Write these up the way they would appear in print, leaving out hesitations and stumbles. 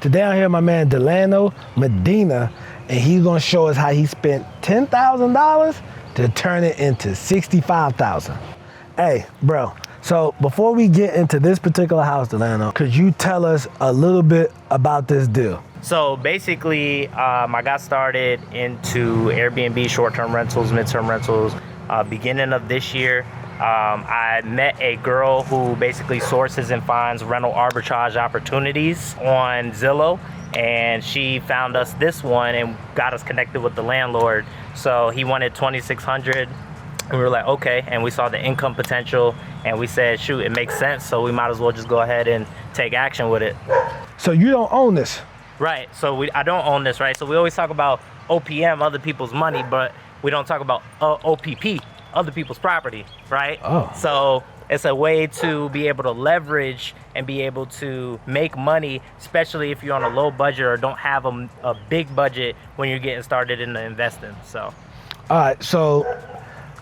Today I'm here with my man Dillano Medina, and he's gonna show us how he spent $10,000 to turn it into $65,000. Hey, bro, so before we get into this particular house, Dillano, could you tell us a little bit about this deal? So basically, I got started into Airbnb short-term rentals, mid-term rentals, beginning of this year. I met a girl who basically sources and finds rental arbitrage opportunities on Zillow, and she found us this one and got us connected with the landlord. So he wanted $2,600, and we were like, okay, and we saw the income potential, and we said, shoot, it makes sense, so we might as well just go ahead and take action with it. So you don't own this? Right, so I don't own this, right? So we always talk about OPM, other people's money, but we don't talk about OPP, other people's property, right? Oh. So it's a way to be able to leverage and be able to make money, especially if you're on a low budget or don't have a big budget when you're getting started in the investing, so. All right, so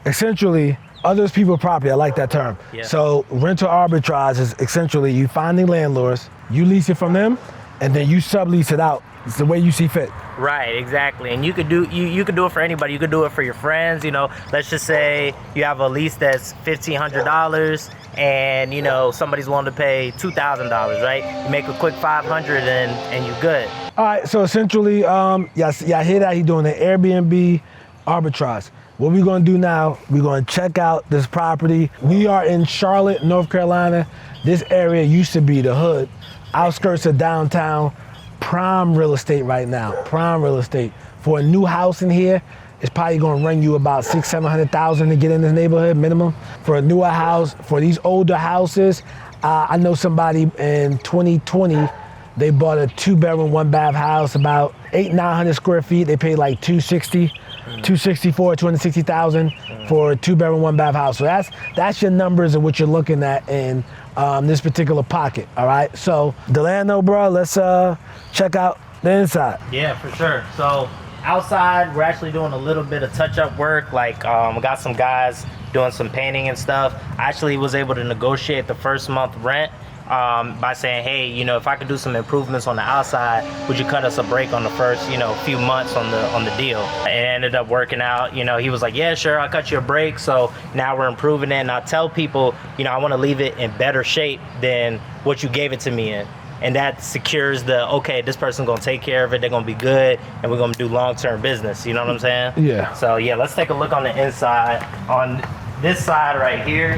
essentially, others people's property, I like that term. Yeah. So rental arbitrage is essentially you finding landlords, you lease it from them, and then you sublease it out. It's the way you see fit. Right, exactly. And you could do you could do it for anybody. You could do it for your friends. You know, let's just say you have a lease that's $1,500, and you know somebody's willing to pay $2,000, right? You make a quick $500, and you're good. All right, so essentially, y'all hear that he's doing the Airbnb arbitrage. What we're gonna do now, we're gonna check out this property. We are in Charlotte, North Carolina. This area used to be the hood, outskirts of downtown. Prime real estate right now, prime real estate. For a new house in here, it's probably gonna run you about $600,000-700,000 to get in this neighborhood minimum. For a newer house, for these older houses, I know somebody in 2020, they bought a 2-bedroom, 1-bath house, about 800-900 square feet. They paid like $260,000 for a 2-bedroom, 1-bath house. So that's your numbers of what you're looking at in this particular pocket, all right? So, Dillano, bro, let's check out the inside. Yeah, for sure. So outside, we're actually doing a little bit of touch-up work. Like, we got some guys doing some painting and stuff. I actually was able to negotiate the first month rent by saying, hey, you know, if I could do some improvements on the outside, would you cut us a break on the first, you know, few months on the deal? It ended up working out. You know, he was like, yeah, sure, I'll cut you a break. So now we're improving it, and I tell people, you know, I want to leave it in better shape than what you gave it to me in. And that secures the, okay, this person's gonna take care of it, they're gonna be good, and we're gonna do long-term business, you know what I'm saying? Yeah. So yeah, let's take a look on the inside. On this side right here,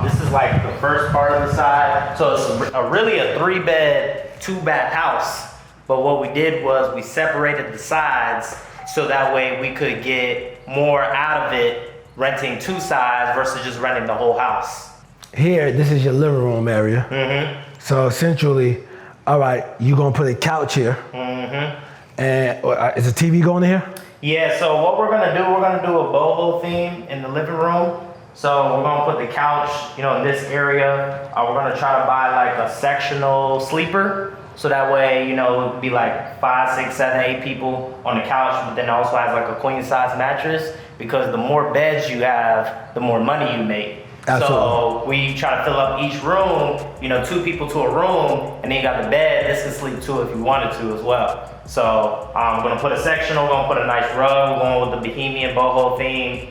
this is like the first part of the side. So it's really a 3-bed, 2-bath house. But what we did was we separated the sides so that way we could get more out of it renting 2 sides versus just renting the whole house. Here, this is your living room area. Mm-hmm. So essentially, all right, you're gonna put a couch here. Mm-hmm. And is the TV going in here? Yeah, so what we're gonna do a boho theme in the living room. So we're gonna put the couch, you know, in this area. We're gonna try to buy like a sectional sleeper. So that way, you know, it would be like 5, 6, 7, 8 people on the couch, but then it also has like a queen size mattress, because the more beds you have, the more money you make. Absolutely. So we try to fill up each room, you know, 2 people to a room, and then you got the bed. This can sleep 2 if you wanted to as well. So I'm gonna put a sectional, we're gonna put a nice rug, we're going with the Bohemian boho theme.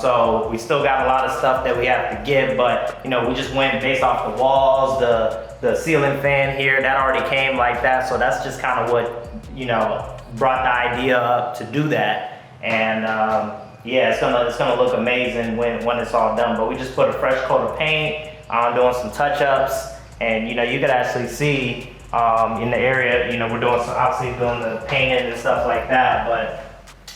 So we still got a lot of stuff that we have to get, but you know, we just went based off the walls, the ceiling fan here, that already came like that. So that's just kind of what, you know, brought the idea up to do that. And yeah, it's gonna look amazing when it's all done. But we just put a fresh coat of paint, doing some touch-ups, and you know, you could actually see in the area, you know, we're doing obviously doing the painting and stuff like that. But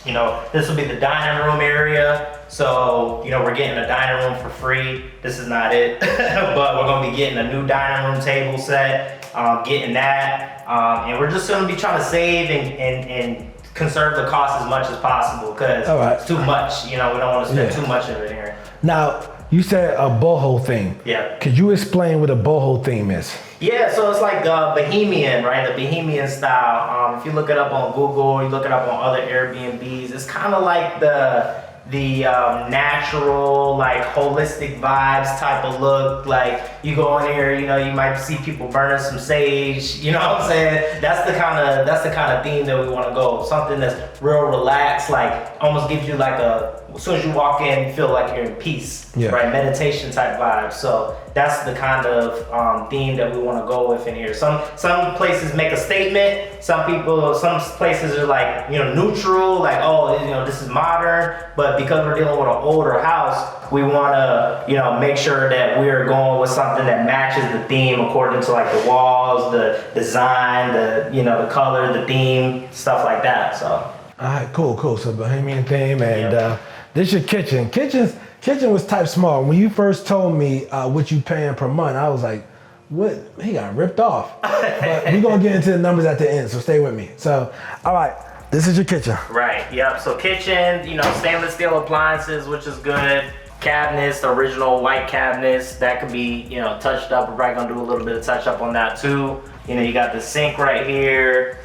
you know, this will be the dining room area. So you know, we're getting a dining room for free. This is not it, but we're gonna be getting a new dining room table set, getting that, and we're just gonna be trying to save and conserve the cost as much as possible, because it's too much. You know, we don't want to spend too much of it here. Now, you said a boho theme. Yeah. Could you explain what a boho theme is? Yeah, so it's like Bohemian, right? The Bohemian style. If you look it up on Google, you look it up on other Airbnbs, it's kind of like the natural, like holistic vibes type of look. Like You go in here, you know, you might see people burning some sage. You know what I'm saying? That's the kind of theme that we want to go. Something that's real relaxed, like almost gives you like as soon as you walk in, you feel like you're in peace, right? Meditation type vibe. So that's the kind of theme that we want to go with in here. Some places make a statement. Some places are like, you know, neutral, like, oh, you know, this is modern. But because we're dealing with an older house, we want to, you know, make sure that we're going with something that matches the theme according to like the walls, the design, you know, the color, the theme, stuff like that. So. All right, cool. So bohemian theme, and this your kitchen. Kitchen was type small. When you first told me what you paying per month, I was like, what? He got ripped off. But we're gonna get into the numbers at the end, so stay with me. So, all right, this is your kitchen. Right. Yep. So kitchen, you know, stainless steel appliances, which is good. Cabinets, the original white cabinets that could be, you know, touched up. We're probably gonna do a little bit of touch up on that too. You know, you got the sink right here.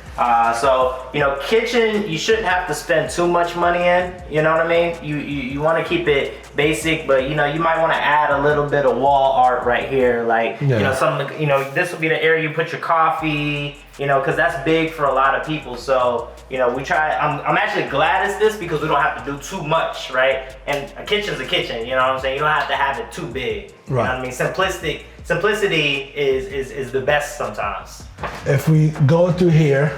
So, you know, kitchen, you shouldn't have to spend too much money in, you know what I mean? You want to keep it basic, but, you know, you might want to add a little bit of wall art right here. Like, you know, this will be the area you put your coffee, you know, because that's big for a lot of people. So, you know, I'm actually glad it's this because we don't have to do too much, right? And a kitchen's a kitchen, you know what I'm saying? You don't have to have it too big. You know what I mean? Simplicity is the best sometimes. If we go through here,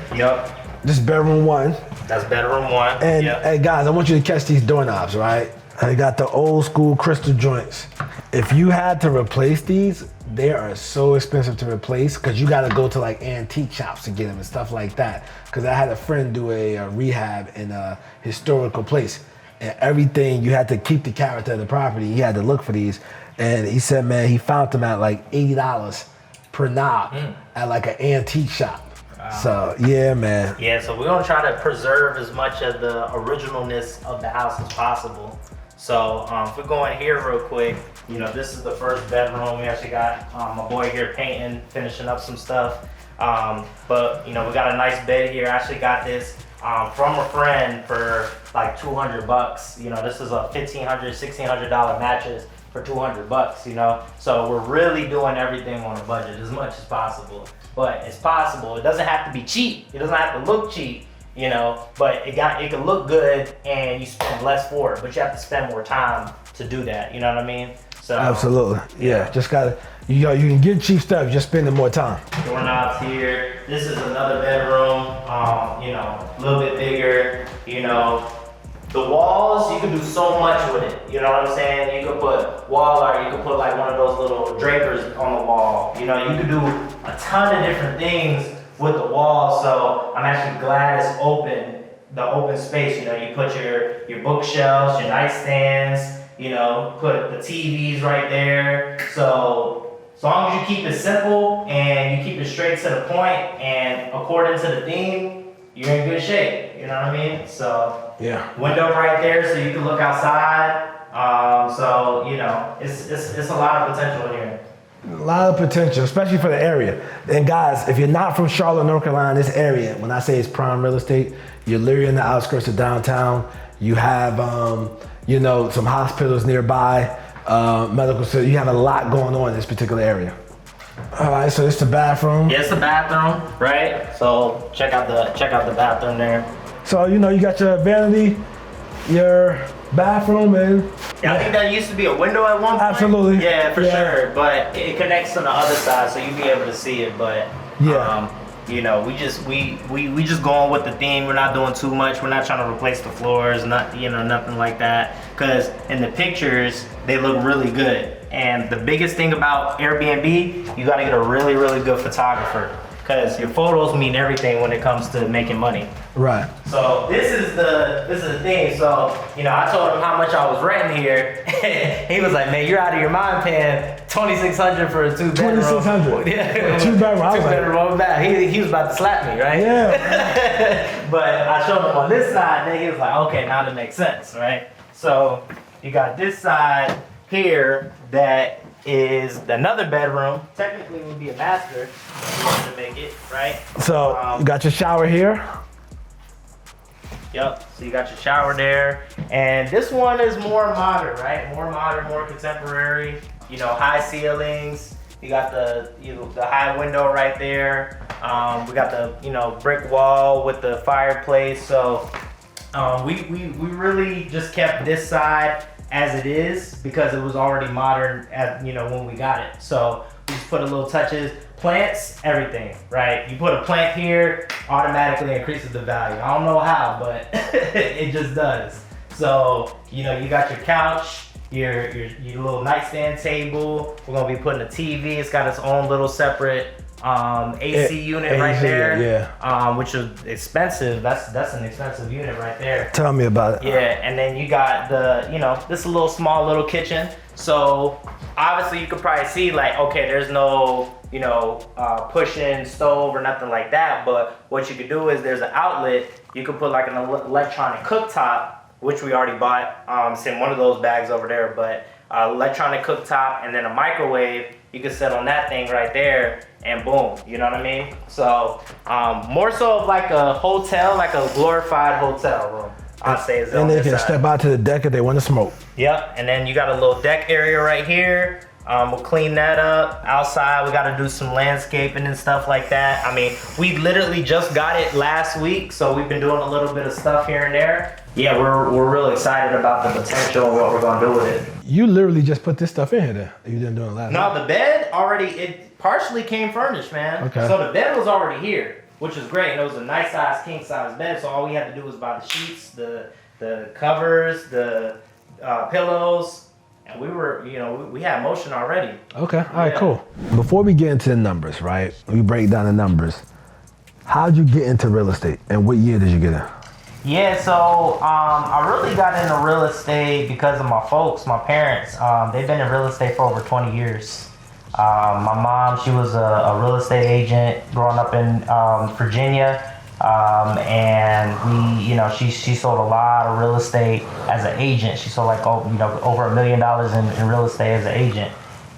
this bedroom 1. That's bedroom 1. And hey guys, I want you to catch these doorknobs, right? I got the old school crystal joints. If you had to replace these, they are so expensive to replace because you got to go to like antique shops to get them and stuff like that. Because I had a friend do a rehab in a historical place, and everything, you had to keep the character of the property. He had to look for these. And he said, man, he found them at like $80 per knob at like an antique shop. Wow. So, yeah, man. Yeah, so we're gonna try to preserve as much of the originalness of the house as possible. So if we go in here real quick, you know, this is the first bedroom. We actually got my boy here painting, finishing up some stuff. But, you know, we got a nice bed here. I actually got this from a friend for like $200. You know, this is a $1,500, $1,600 mattress for $200, you know? So we're really doing everything on a budget as much as possible. But it's possible. It doesn't have to be cheap. It doesn't have to look cheap, you know, but it can look good and you spend less for it, but you have to spend more time to do that, you know what I mean? So absolutely. Yeah, just gotta, you can get cheap stuff, just spending more time. Doorknobs here. This is another bedroom, you know, a little bit bigger, you know. The walls, you can do so much with it. You know what I'm saying? You could put wall art, you could put like one of those little drapers on the wall. You know, you could do a ton of different things with the wall. So I'm actually glad it's open, the open space. You know, you put your bookshelves, your nightstands, you know, put the TVs right there. So as long as you keep it simple and you keep it straight to the point and according to the theme, you're in good shape. You know what I mean? So. Yeah. Window right there so you can look outside. So, you know, it's a lot of potential in here. A lot of potential, especially for the area. And guys, if you're not from Charlotte, North Carolina, this area, when I say it's prime real estate, you're literally in the outskirts of downtown. You have, you know, some hospitals nearby, medical center. You have a lot going on in this particular area. All right, so it's the bathroom. Yeah, it's the bathroom, right? So check out the bathroom there. So, you know, you got your vanity, your bathroom, and... Yeah, I think that used to be a window at one point. Absolutely. Yeah, for sure. But it connects to the other side, so you'll be able to see it. But, you know, we just going with the theme. We're not doing too much. We're not trying to replace the floors, nothing like that. Because in the pictures, they look really good. And the biggest thing about Airbnb, you got to get a really, really good photographer. Because your photos mean everything when it comes to making money. Right. So this is the thing. So, you know, I told him how much I was renting here. He was like, man, you're out of your mind paying $2,600 for a 2-bedroom. $2,600. Yeah. 2-bedroom. 2-bedroom on back. He was about to slap me, right? Yeah. But I showed him on this side, and then he was like, okay, now that makes sense, right? So you got this side here that is another bedroom. Technically it would be a master if you wanted to make it, right? So you got your shower here. Yep, so you got your shower there. And this one is more modern, right? More modern, more contemporary, you know, high ceilings, You got the high window right there. We got the brick wall with the fireplace. So we really just kept this side as it is because it was already modern when we got it. So we just put a little touches, plants, everything, right? You put a plant here, automatically increases the value. I don't know how, but it just does. So you got your couch, your little nightstand table. We're gonna be putting a TV. It's got its own little separate AC unit right there. Yeah. Which is expensive. That's an expensive unit right there. Tell me about it. Yeah, and then you got this little small little kitchen. So obviously you could probably see like, okay, there's no push-in stove or nothing like that. But what you could do is there's an outlet. You could put like an electronic cooktop, which we already bought. It's in one of those bags over there. But electronic cooktop and then a microwave. You can sit on that thing right there and boom, you know what I mean? So more so of like a hotel, like a glorified hotel room, I'd say. And they can step out to the deck if they want to smoke. Yep, and then you got a little deck area right here. We'll clean that up. Outside, we got to do some landscaping and stuff like that. I mean, we literally just got it last week, so we've been doing a little bit of stuff here and there. Yeah, we're really excited about the potential and what we're gonna do with it. You literally just put this stuff in here then. You didn't do it last No, week. the bed it partially came furnished, man. Okay. So the bed was already here, which is great. And it was a nice size, king size bed. So all we had to do was buy the sheets, the covers, the pillows, and we had motion already. Okay, all right, cool. Before we get into the numbers, right? We break down the numbers. How'd you get into real estate and what year did you get in? Yeah, so I really got into real estate because of my folks, my parents. They've been in real estate for over 20 years. My mom, she was a real estate agent growing up in Virginia. And she sold a lot of real estate as an agent. She sold like over $1 million in real estate as an agent.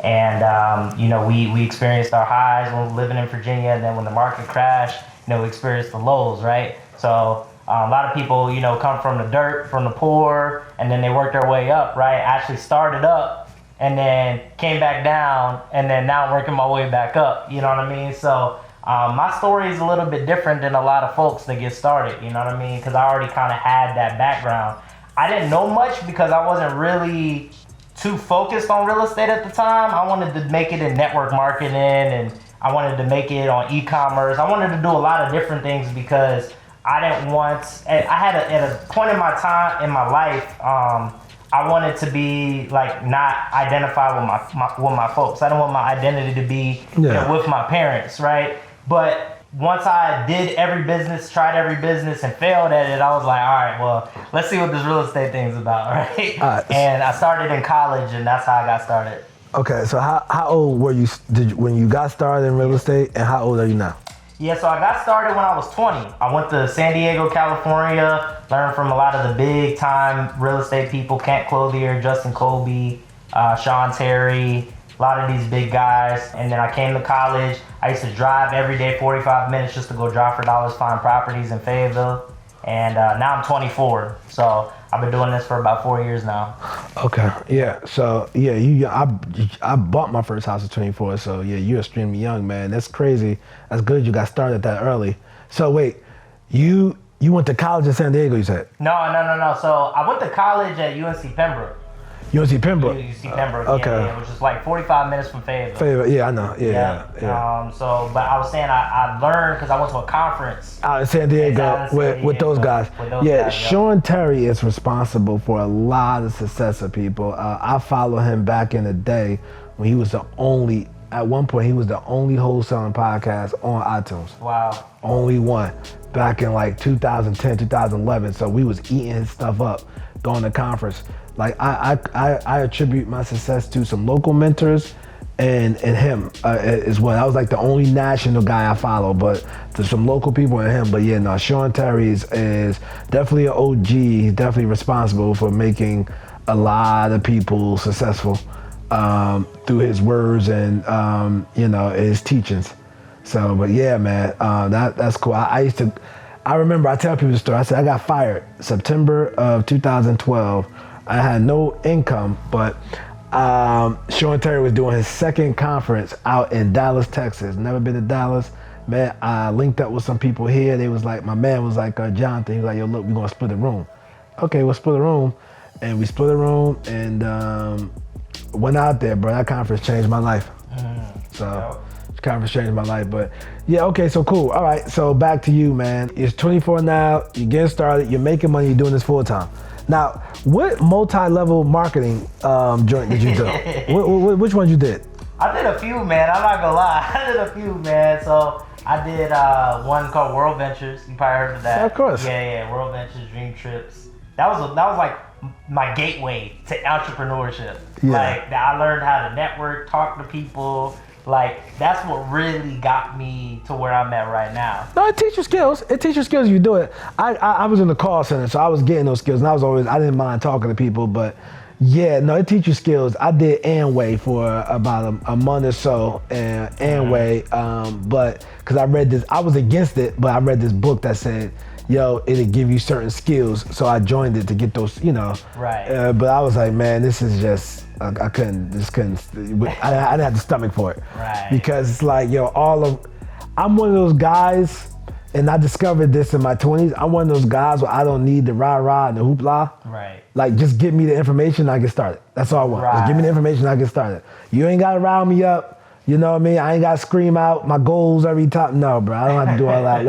And we experienced our highs when we were living in Virginia, and then when the market crashed, we experienced the lows, right? So a lot of people, come from the dirt, from the poor, and then they work their way up, right? Actually started up and then came back down, and then now I'm working my way back up, you know what I mean? So my story is a little bit different than a lot of folks that get started, you know what I mean? Because I already kind of had that background. I didn't know much because I wasn't really too focused on real estate at the time. I wanted to make it in network marketing, and I wanted to make it on e-commerce. I wanted to do a lot of different things because I didn't want, at a point in my time, in my life, I wanted to be like not identified with my folks. I didn't want my identity to be with my parents, right? But once I tried every business and failed at it, I was like, all right, well, let's see what this real estate thing's about, right? And I started in college, and that's how I got started. Okay, so how old were you when you got started in real estate, and how old are you now? Yeah, so I got started when I was 20. I went to San Diego, California, learned from a lot of the big time real estate people, Kent Clothier, Justin Colby, Sean Terry, a lot of these big guys. And then I came to college. I used to drive every day 45 minutes just to go drive for dollars, find properties in Fayetteville. And now I'm 24. So I've been doing this for about 4 years now. Okay, yeah. So I bought my first house at 24. So yeah, you're extremely young, man. That's crazy. That's good you got started that early. So wait, you went to college in San Diego, you said? No. So I went to college at UNC Pembroke. UNC Pembroke? UNC Pembroke, okay. Yeah, which is like 45 minutes from Fayetteville. Fayetteville, yeah, I know, yeah. But I was saying I learned because I went to a conference. Out in San Diego with those guys. Sean Terry is responsible for a lot of success of people. I follow him back in the day when he was at one point he was the only wholesaling podcast on iTunes. Wow. Only one. Back in like 2010, 2011. So we was eating his stuff up, going to conference. Like I attribute my success to some local mentors and him as well. I was like the only national guy I follow, but to some local people and him. But yeah, no, Sean Terry is definitely an OG. He's definitely responsible for making a lot of people successful through his words and his teachings. So, but yeah, man, that's cool. I remember I tell people the story. I said I got fired September of 2012. I had no income, but Sean Terry was doing his second conference out in Dallas, Texas. Never been to Dallas. Man, I linked up with some people here. They was like, my man was like, Jonathan, he was like, yo, look, we're gonna split a room. Okay, we'll split a room. And we split a room and went out there, bro. That conference changed my life. So, conference changed my life. But yeah, okay, so cool. All right, so back to you, man. It's 24 now, you're getting started, you're making money, you're doing this full time. Now, what multi-level marketing joint did you do? Which ones you did? I did a few, man. I'm not gonna lie. I did a few, man. So I did one called World Ventures. You probably heard of that. Yeah, of course. Yeah. World Ventures, Dream Trips. That was like my gateway to entrepreneurship. Yeah. Like I learned how to network, talk to people. Like that's what really got me to where I'm at right now. No, it teaches you skills. It teaches you skills if you do it. I was in the call center, so I was getting those skills, and I didn't mind talking to people, but yeah, no, it teaches you skills. I did Amway for about a month or so, and Amway, but because I was against it, but I read this book that said, yo, it'll give you certain skills, so I joined it to get those, Right. But I was like, man, this is just, I couldn't, I didn't have the stomach for it. Right. Because it's like, yo, I'm one of those guys, and I discovered this in my 20s, I'm one of those guys where I don't need the rah-rah and the hoopla. Right. Like, just give me the information, I get started. That's all I want. Right. Just give me the information, I get started. You ain't gotta rile me up. You know what I mean? I ain't gotta scream out my goals every time. No, bro, I don't have to do all that.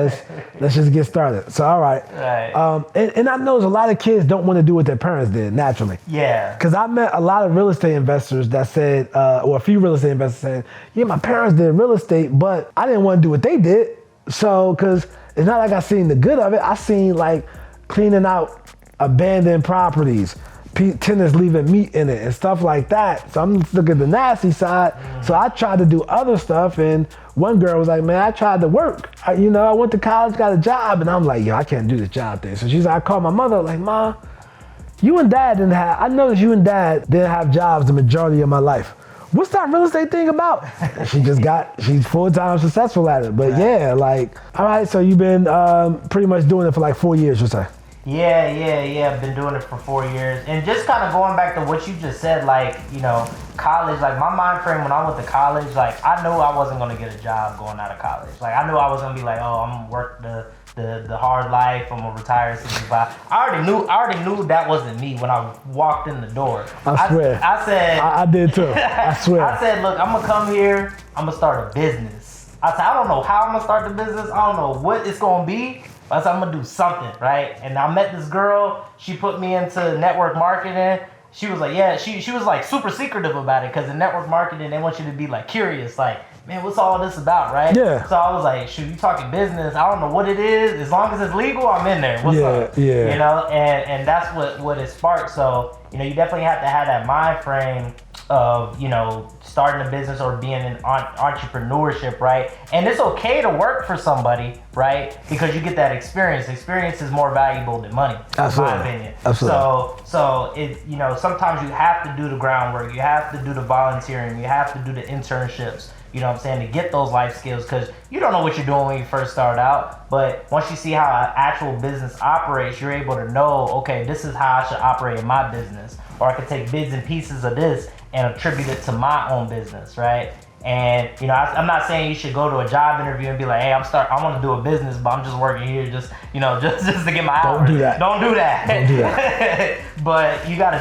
Let's just get started. So, all right. Right. And I know there's a lot of kids don't want to do what their parents did naturally. Yeah. Because I met a lot of real estate investors that said, or a few real estate investors saying, yeah, my parents did real estate, but I didn't want to do what they did. So, because it's not like I seen the good of it. I seen like cleaning out abandoned properties, tenants leaving meat in it and stuff like that. So I'm looking at the nasty side. So I tried to do other stuff, and one girl was like, man, I tried to work. I went to college, got a job, and I'm like, yo, I can't do this job thing. So she's like, I called my mother, like, Ma, I noticed you and Dad didn't have jobs the majority of my life. What's that real estate thing about? And she's full-time successful at it. But yeah, like, all right, so you've been pretty much doing it for like 4 years, you say? Yeah. I've been doing it for 4 years. And just kind of going back to what you just said, like, college, like my mind frame when I went to college, like I knew I wasn't going to get a job going out of college. Like I knew I was going to be like, oh, I'm going to work the hard life, I'm going to retire at 65. I already knew that wasn't me when I walked in the door. I swear. I said. I did too. I swear. I said, look, I'm going to come here, I'm going to start a business. I said, I don't know how I'm going to start the business. I don't know what it's going to be. I said, I'm gonna do something, right? And I met this girl, she put me into network marketing. She was like, yeah, she was like super secretive about it, because in network marketing, they want you to be like curious, like, man, what's all this about, right? Yeah. So I was like, shoot, you talking business, I don't know what it is, as long as it's legal, I'm in there, what's up? Yeah. And that's what it sparked. So, you definitely have to have that mind frame of, starting a business or being in entrepreneurship, right? And it's okay to work for somebody, right? Because you get that experience. Experience is more valuable than money, Absolutely. in my opinion. Absolutely. So it, sometimes you have to do the groundwork, you have to do the volunteering, you have to do the internships, to get those life skills, because you don't know what you're doing when you first start out. But once you see how an actual business operates, you're able to know, okay, this is how I should operate in my business. Or I could take bits and pieces of this and attribute it to my own business, right? And I'm not saying you should go to a job interview and be like, hey, I want to do a business, but I'm just working here just to get my hours. Don't do that. Don't do that. But you gotta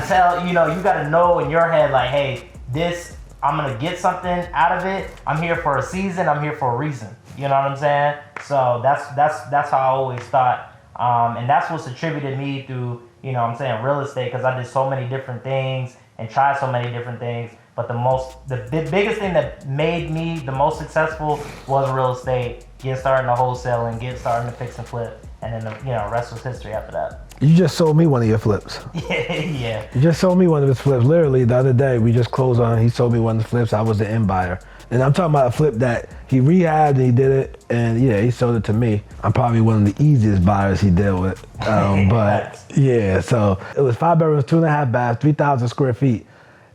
you gotta know in your head, like, hey, this, I'm gonna get something out of it. I'm here for a season. I'm here for a reason. You know what I'm saying? So that's how I always thought, and that's what's attributed me through real estate, because I did so many different things and tried so many different things. But the biggest thing that made me the most successful was real estate. Get started in the wholesaling, get started in the fix and flip, and then the rest was history after that. You just sold me one of your flips. Yeah. You just sold me one of his flips. Literally the other day, we just closed on. He sold me one of the flips. I was the end buyer, and I'm talking about a flip that he rehabbed and he did it, and yeah, he sold it to me. I'm probably one of the easiest buyers he dealt with. But yeah, so it was 5 bedrooms, 2.5 baths, 3,000 square feet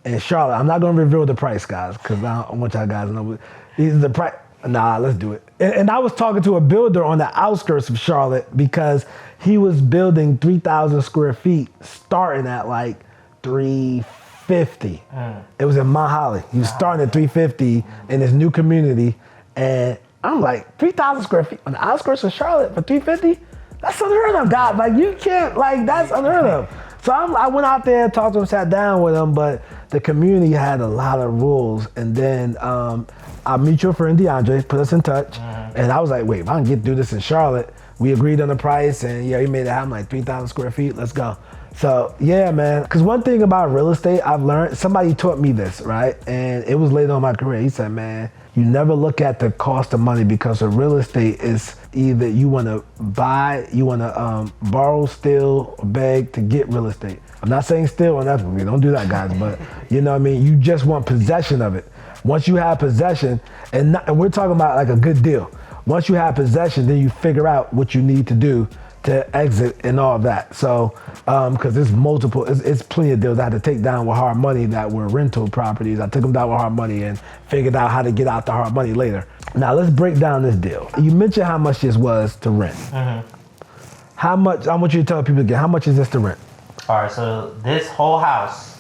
in Charlotte. I'm not gonna reveal the price, guys, because I don't want y'all guys to know. These are the price. Nah, let's do it. And I was talking to a builder on the outskirts of Charlotte, because he was building 3,000 square feet starting at like 350 350. It was in Mount Holly. He was starting at 350 in his new community, and I'm like, 3,000 square feet on the outskirts of Charlotte for 350? That's unheard of, God. Like, you can't, like, that's unheard of. So I went out there, talked to him, sat down with him, but the community had a lot of rules. And then our mutual friend DeAndre put us in touch, and I was like, wait, if I can get through this in Charlotte, we agreed on the price, and yeah, he made it happen, like 3,000 square feet, let's go. So yeah, man, because one thing about real estate I've learned, somebody taught me this, right? And it was later on in my career. He said, man, you never look at the cost of money, because of real estate is either you want to buy, you want to borrow, steal, or beg to get real estate. I'm not saying steal or nothing, we don't do that, guys, but you know what I mean? You just want possession of it. Once you have possession, and we're talking about like a good deal. Once you have possession, then you figure out what you need to do to exit and all of that. So, because there's multiple, it's plenty of deals I had to take down with hard money that were rental properties. I took them down with hard money and figured out how to get out the hard money later. Now let's break down this deal. You mentioned how much this was to rent. How much, I want you to tell people again, how much is this to rent? All right, so this whole house,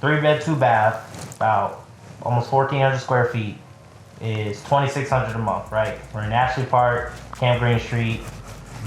3-bed, 2-bath, about almost 1,400 square feet, is $2,600 a month, right? We're in Ashley Park, Camp Green Street,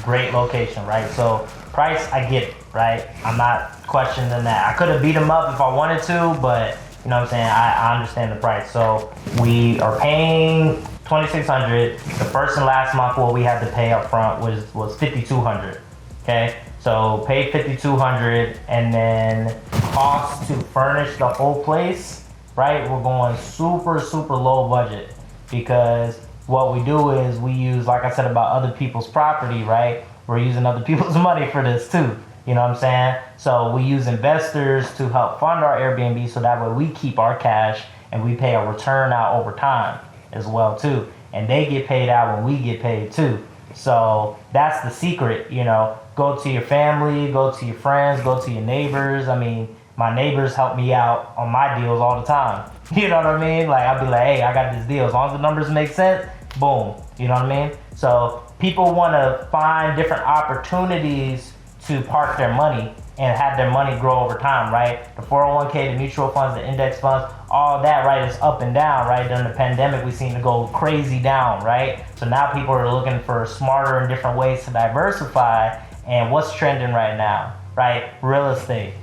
great location, right? So price, I get it, right? I'm not questioning that. I could have beat them up if I wanted to, but you know what I'm saying? I understand the price. So we are paying $2,600. The first and last month what we had to pay up front was $5,200. Okay, so pay $5,200, and then cost to furnish the whole place, right? We're going super low budget, because what we do is we use, like I said about other people's property, right? We're using other people's money for this too. You know what I'm saying? So we use investors to help fund our Airbnb, so that way we keep our cash and we pay a return out over time as well too. And they get paid out when we get paid too. So that's the secret, you know. Go to your family, go to your friends, go to your neighbors. I mean, my neighbors help me out on my deals all the time. You know what I mean? Like, I'll be like, hey, I got this deal. As long as the numbers make sense, boom. You know what I mean? So people want to find different opportunities to park their money and have their money grow over time, right? The 401k, the mutual funds, the index funds, all that, right, is up and down, right? During the pandemic, we seem to go crazy down, right? So now people are looking for smarter and different ways to diversify. And what's trending right now, right? Real estate.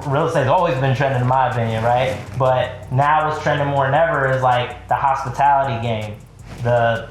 Real estate's always been trending in my opinion, right? But now what's trending more than ever is like the hospitality game, the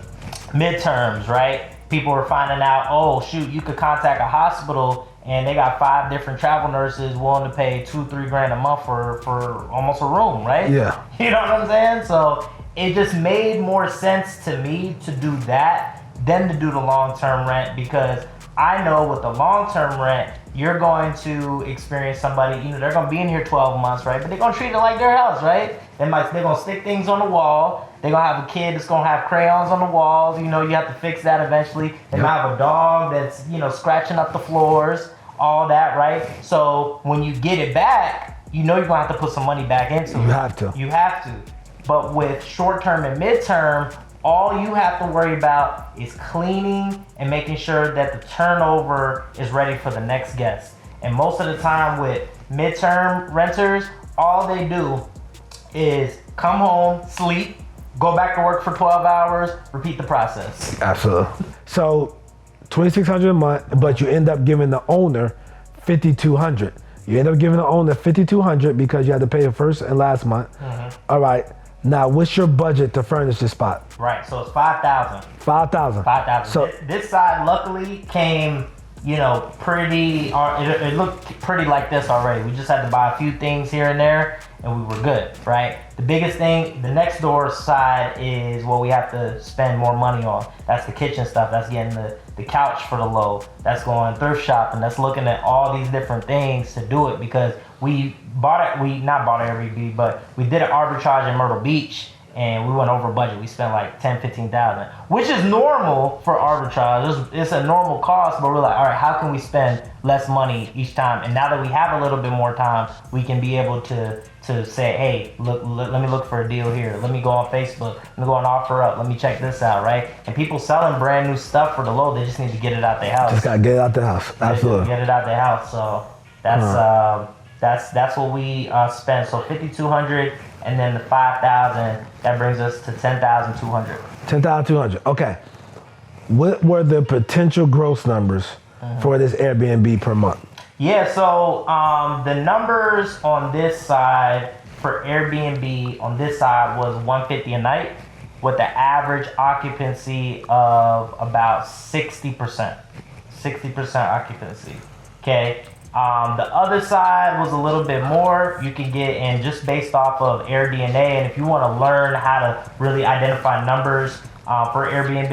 midterms, right? People are finding out, oh shoot, you could contact a hospital and they got 5 different travel nurses willing to pay $2-3 grand a month for almost a room, right? Yeah. You know what I'm saying? So it just made more sense to me to do that than to do the long-term rent, because I know with the long-term rent, you're going to experience somebody, you know, they're gonna be in here 12 months, right? But they're gonna treat it like their house, right? They're gonna stick things on the wall. They're gonna have a kid that's gonna have crayons on the walls. You know, you have to fix that eventually. They might have a dog that's, you know, scratching up the floors, all that, right? So when you get it back, you know you're gonna have to put some money back into it. You have to. You have to. But with short-term and mid-term, all you have to worry about is cleaning and making sure that the turnover is ready for the next guest. And most of the time with midterm renters, all they do is come home, sleep, go back to work for 12 hours, repeat the process. Absolutely. So $2,600 a month, but you end up giving the owner $5,200. You end up giving the owner $5,200 because you had to pay the first and last month. All right. Now, what's your budget to furnish the spot? Right, so it's $5,000. $5,000. So this side luckily came, you know, pretty. It looked pretty like this already. We just had to buy a few things here and there, and we were good, right? The biggest thing, the next door side is what we have to spend more money on. That's the kitchen stuff. That's getting the couch for the low. That's going thrift shopping. That's looking at all these different things to do it, because we not bought Airbnb, but we did an arbitrage in Myrtle Beach, and we went over budget. We spent like $10,000-15,000, which is normal for arbitrage. It's a normal cost, but we're like, all right, how can we spend less money each time? And now that we have a little bit more time, we can be able to say, hey, look, let me look for a deal here. Let me go on Facebook. Let me go on OfferUp. Let me check this out, right? And people selling brand new stuff for the low, they just need to get it out their house. Just gotta get it out the house. Absolutely. Get it out their house. So that's That's what we spent. So 5,200, and then the 5,000. That brings us to 10,200. 10,200. Okay. What were the potential gross numbers for this Airbnb per month? Yeah. So the numbers on this side for Airbnb on this side was 150 a night, with the average occupancy of about 60%. 60% occupancy. Okay. The other side was a little bit more. You can get in just based off of AirDNA, and if you want to learn how to really identify numbers for Airbnb,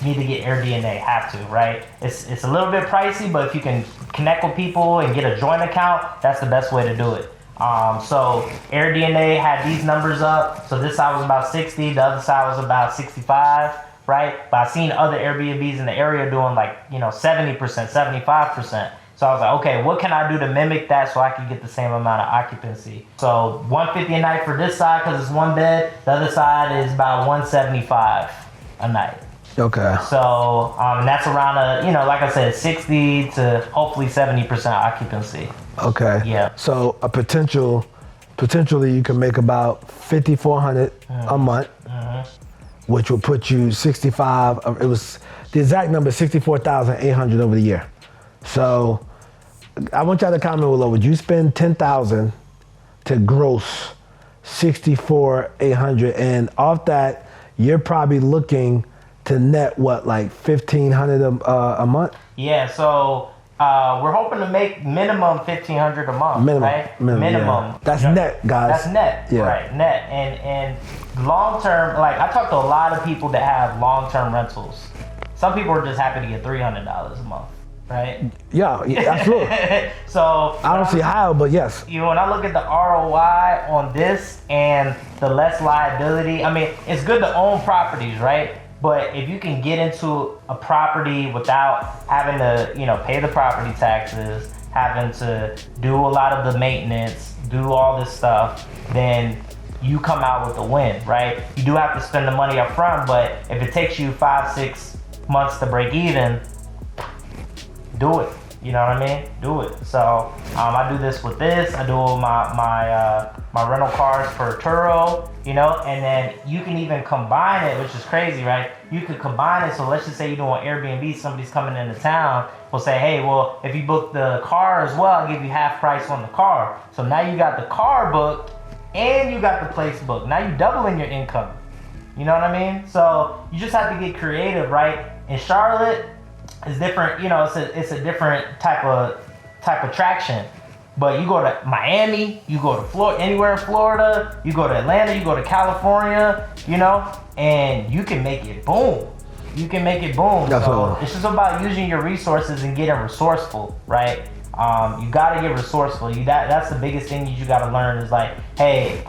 you need to get AirDNA. Have to, right? It's a little bit pricey, but if you can connect with people and get a joint account, that's the best way to do it. So AirDNA had these numbers up. So this side was about 60, the other side was about 65, right? But I've seen other Airbnbs in the area doing like 70%, 75%. So I was like, okay, what can I do to mimic that so I can get the same amount of occupancy? So 150 a night for this side because it's one bed. The other side is about 175 a night. Okay. So and that's around like I said, 60 to hopefully 70% occupancy. Okay. Yeah. So potentially you can make about 5,400 a month, which will put you 65. It was the exact number, 64,800 over the year. So I want y'all to comment below. Would you spend 10,000 to gross 64,800, and off that you're probably looking to net what, like 1,500 a month? Yeah. So we're hoping to make minimum 1,500 a month. Minimum. Right? Minimum. Yeah. That's net, guys. That's net. Yeah. Right. Net. And long term, like I talk to a lot of people that have long term rentals. Some people are just happy to get $300 a month. Right? Yeah, absolutely. So I don't see how, but yes. When I look at the ROI on this and the less liability, I mean, it's good to own properties, right? But if you can get into a property without having to, pay the property taxes, having to do a lot of the maintenance, do all this stuff, then you come out with a win, right? You do have to spend the money up front, but if it takes you 5-6 months to break even, do it. You know what I mean? Do it. So I do this with this. I do my rental cars for Turo, and then you can even combine it, which is crazy, right? You could combine it. So let's just say you're doing Airbnb, somebody's coming into town. We'll say, hey, well, if you book the car as well, I'll give you half price on the car. So now you got the car booked and you got the place booked. Now you're doubling your income. You know what I mean? So you just have to get creative, right? In Charlotte, it's different, it's a different type of traction. But you go to Miami, you go to Florida, anywhere in Florida, you go to Atlanta, you go to California, and you can make it boom. You can make it boom. That's so all. It's just about using your resources and getting resourceful, right? You gotta get resourceful. That's the biggest thing you gotta learn is like, hey,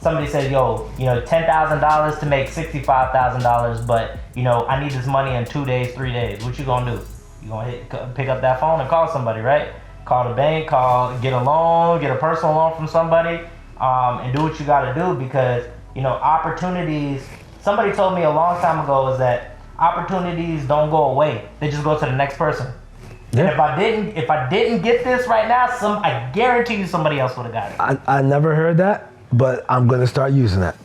somebody said, yo, $10,000 to make $65,000, but I need this money in 2 days, 3 days. What you gonna do? You gonna pick up that phone and call somebody, right? Call the bank, get a loan, get a personal loan from somebody, and do what you gotta do because opportunities. Somebody told me a long time ago is that opportunities don't go away; they just go to the next person. Yeah. And if I didn't get this right now, I guarantee you somebody else would have got it. I never heard that, but I'm gonna start using that.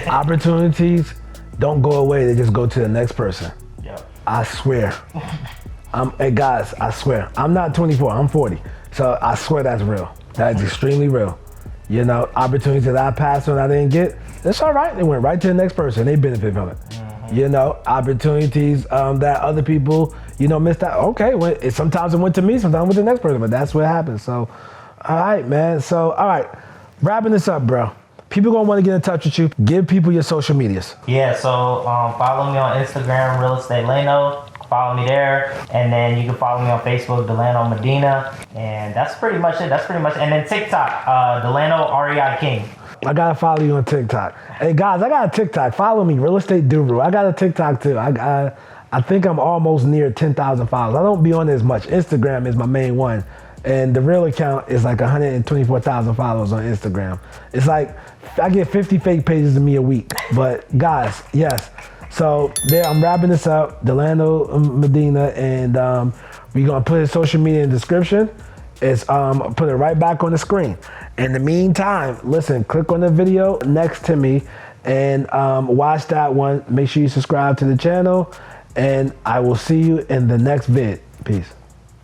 Opportunities don't go away; they just go to the next person. Yep. I swear. Hey guys, I swear. I'm not 24, I'm 40. So I swear that's real. That is extremely real. Opportunities that I passed on I didn't get, it's all right. They went right to the next person. They benefit from it. Mm-hmm. Opportunities that other people, missed out. Okay, sometimes it went to me, sometimes it went to the next person, but that's what happens. So, all right, man. So, all right, wrapping this up, bro. People gonna want to get in touch with you. Give people your social medias. Yeah, so follow me on Instagram, Real Estate Lano. Follow me there, and then you can follow me on Facebook, Dillano Medina, and that's pretty much it. And then TikTok, Dillano REI King. I gotta follow you on TikTok. Hey guys, I got a TikTok. Follow me, Real Estate Guru. I got a TikTok too. I think I'm almost near 10,000 followers. I don't be on it as much. Instagram is my main one, and the real account is like 124,000 followers on Instagram. It's like I get 50 fake pages of me a week. But guys, yes. So there, I'm wrapping this up, Dillano Medina, and we're gonna put his social media in the description. It's put it right back on the screen. In the meantime, listen, click on the video next to me and watch that one. Make sure you subscribe to the channel, and I will see you in the next vid. Peace.